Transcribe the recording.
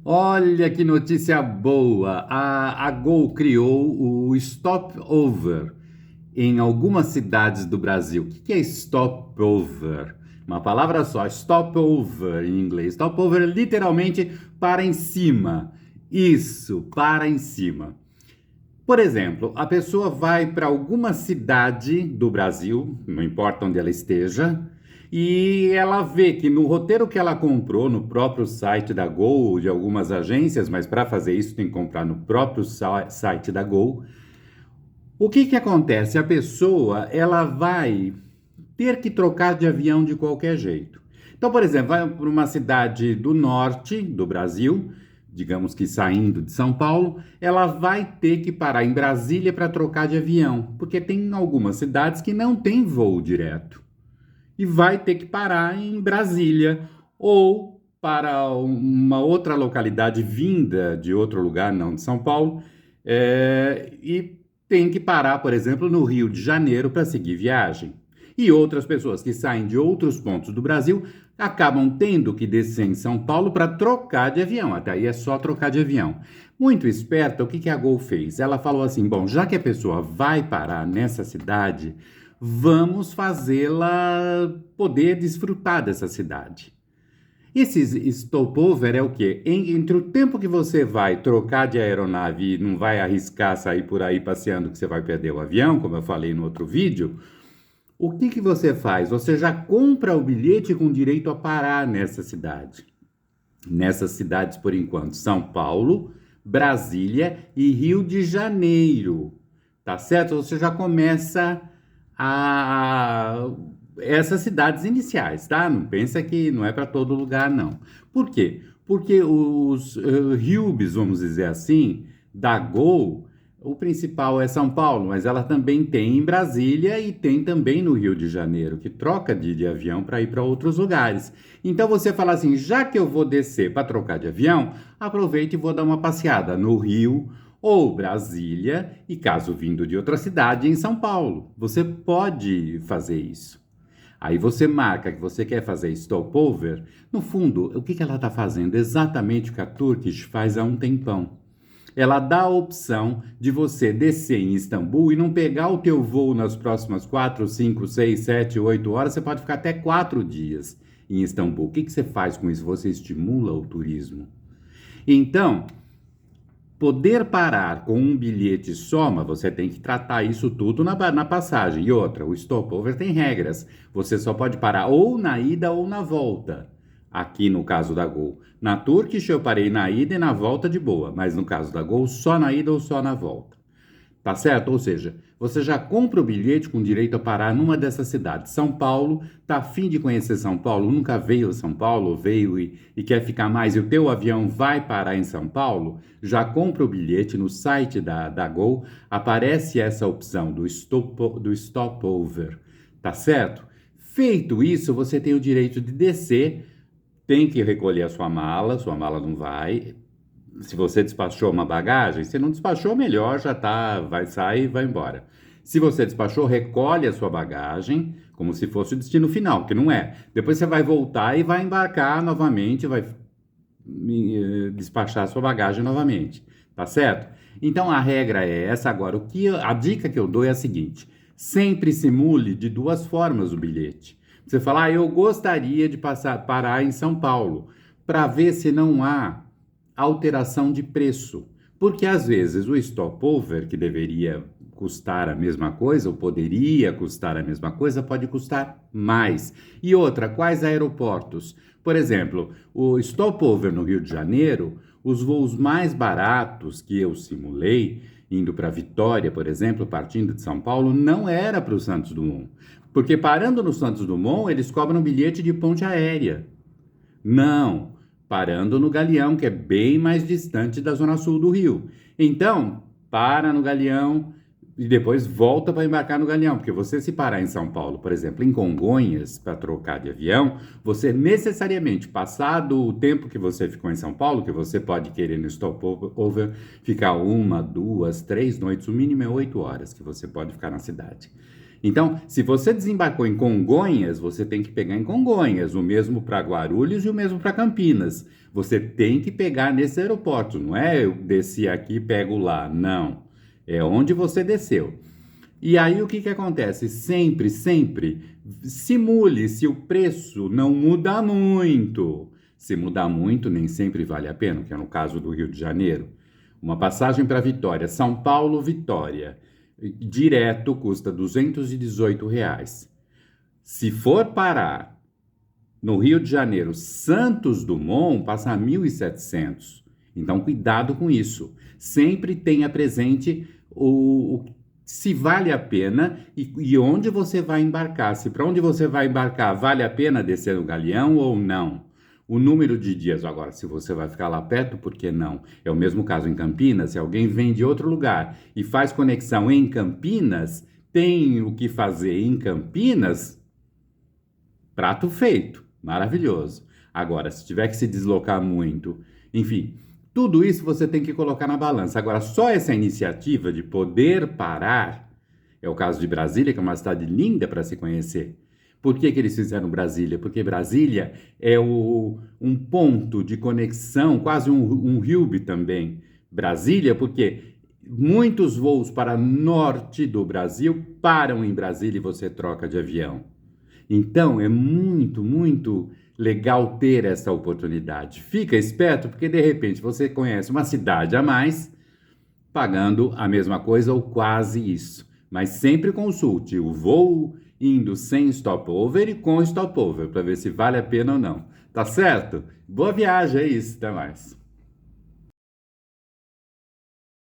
Olha que notícia boa! A Gol criou o Stopover em algumas cidades do Brasil. O que é stopover? Uma palavra só, stopover em inglês. Stopover literalmente para em cima. Isso, para em cima. Por exemplo, a pessoa vai para alguma cidade do Brasil, não importa onde ela esteja, e ela vê que no roteiro que ela comprou no próprio site da Gol ou de algumas agências, mas para fazer isso tem que comprar no próprio site da Gol. O que que acontece? A pessoa, ela vai ter que trocar de avião de qualquer jeito. Então, por exemplo, vai para uma cidade do norte do Brasil, digamos que saindo de São Paulo, ela vai ter que parar em Brasília para trocar de avião, porque tem algumas cidades que não tem voo direto. E vai ter que parar em Brasília ou para uma outra localidade vinda de outro lugar, não de São Paulo, e tem que parar, por exemplo, no Rio de Janeiro para seguir viagem. E outras pessoas que saem de outros pontos do Brasil acabam tendo que descer em São Paulo para trocar de avião. Até aí é só trocar de avião. Muito esperta, o que a Gol fez? Ela falou assim: bom, já que a pessoa vai parar nessa cidade, vamos fazê-la poder desfrutar dessa cidade. Esse stopover é o quê? Entre o tempo que você vai trocar de aeronave e não vai arriscar sair por aí passeando que você vai perder o avião, como eu falei no outro vídeo, o que você faz? Você já compra o bilhete com direito a parar nessa cidade. Nessas cidades, por enquanto, São Paulo, Brasília e Rio de Janeiro. Tá certo? Você já começa a essas cidades iniciais, tá? Não pensa que não é para todo lugar, não. Por quê? Porque os hubs, vamos dizer assim, da Gol, o principal é São Paulo, mas ela também tem em Brasília e tem também no Rio de Janeiro, que troca de avião para ir para outros lugares. Então você fala assim: já que eu vou descer para trocar de avião, aproveite e vou dar uma passeada no Rio ou Brasília, e caso vindo de outra cidade, em São Paulo. Você pode fazer isso. Aí você marca que você quer fazer stopover. No fundo, o que ela está fazendo? Exatamente o que a Turkish faz há um tempão. Ela dá a opção de você descer em Istambul e não pegar o teu voo nas próximas 4, 5, 6, 7, 8 horas. Você pode ficar até 4 dias em Istambul. O que você faz com isso? Você estimula o turismo. Então, poder parar com um bilhete só, mas você tem que tratar isso tudo na passagem. E outra, o stopover tem regras. Você só pode parar ou na ida ou na volta. Aqui no caso da Gol. Na Turkish eu parei na ida e na volta de boa, mas no caso da Gol, só na ida ou só na volta. Tá certo? Ou seja, você já compra o bilhete com direito a parar numa dessas cidades. São Paulo, tá a fim de conhecer São Paulo, nunca veio a São Paulo, veio e quer ficar mais, e o teu avião vai parar em São Paulo, já compra o bilhete no site da Gol, aparece essa opção do stopover, tá certo? Feito isso, você tem o direito de descer, tem que recolher a sua mala não vai. Se você despachou uma bagagem, se não despachou, melhor, já tá, vai sair e vai embora. Se você despachou, recolhe a sua bagagem, como se fosse o destino final, que não é. Depois você vai voltar e vai embarcar novamente, vai despachar a sua bagagem novamente, tá certo? Então a regra é essa. Agora, a dica que eu dou é a seguinte: sempre simule de duas formas o bilhete. Você fala: eu gostaria de parar em São Paulo, para ver se não há alteração de preço. Porque às vezes o stopover, que deveria custar a mesma coisa, ou poderia custar a mesma coisa, pode custar mais. E outra, quais aeroportos? Por exemplo, o stopover no Rio de Janeiro, os voos mais baratos que eu simulei, indo para Vitória, por exemplo, partindo de São Paulo, não era para o Santos Dumont. Porque parando no Santos Dumont, eles cobram bilhete de ponte aérea. Não, parando no Galeão, que é bem mais distante da zona sul do Rio. Então, para no Galeão e depois volta para embarcar no Galeão, porque você se parar em São Paulo, por exemplo, em Congonhas, para trocar de avião, você necessariamente, passado o tempo que você ficou em São Paulo, que você pode querer no stopover, ficar uma, duas, 3 noites, o mínimo é 8 horas que você pode ficar na cidade. Então, se você desembarcou em Congonhas, você tem que pegar em Congonhas, o mesmo para Guarulhos e o mesmo para Campinas. Você tem que pegar nesse aeroporto, não é eu desci aqui e pego lá, não. É onde você desceu. E aí o que acontece? Sempre, sempre, simule se o preço não muda muito. Se mudar muito, nem sempre vale a pena, que é no caso do Rio de Janeiro. Uma passagem para Vitória, São Paulo, Vitória, direto custa R$ 218. Se for parar no Rio de Janeiro, Santos Dumont, passa a 1.700. Então, cuidado com isso. Sempre tenha presente se vale a pena e onde você vai embarcar. Se para onde você vai embarcar vale a pena descer no Galeão ou não. O número de dias, agora, se você vai ficar lá perto, por que não? É o mesmo caso em Campinas, se alguém vem de outro lugar e faz conexão em Campinas, tem o que fazer em Campinas, prato feito, maravilhoso. Agora, se tiver que se deslocar muito, enfim, tudo isso você tem que colocar na balança. Agora, só essa iniciativa de poder parar, é o caso de Brasília, que é uma cidade linda para se conhecer. Por que eles fizeram Brasília? Porque Brasília é um ponto de conexão, quase um hub também. Brasília, porque muitos voos para norte do Brasil param em Brasília e você troca de avião. Então, é muito, muito legal ter essa oportunidade. Fica esperto, porque de repente você conhece uma cidade a mais, pagando a mesma coisa ou quase isso. Mas sempre consulte o voo indo sem stopover e com stopover, para ver se vale a pena ou não. Tá certo? Boa viagem, é isso. Até mais.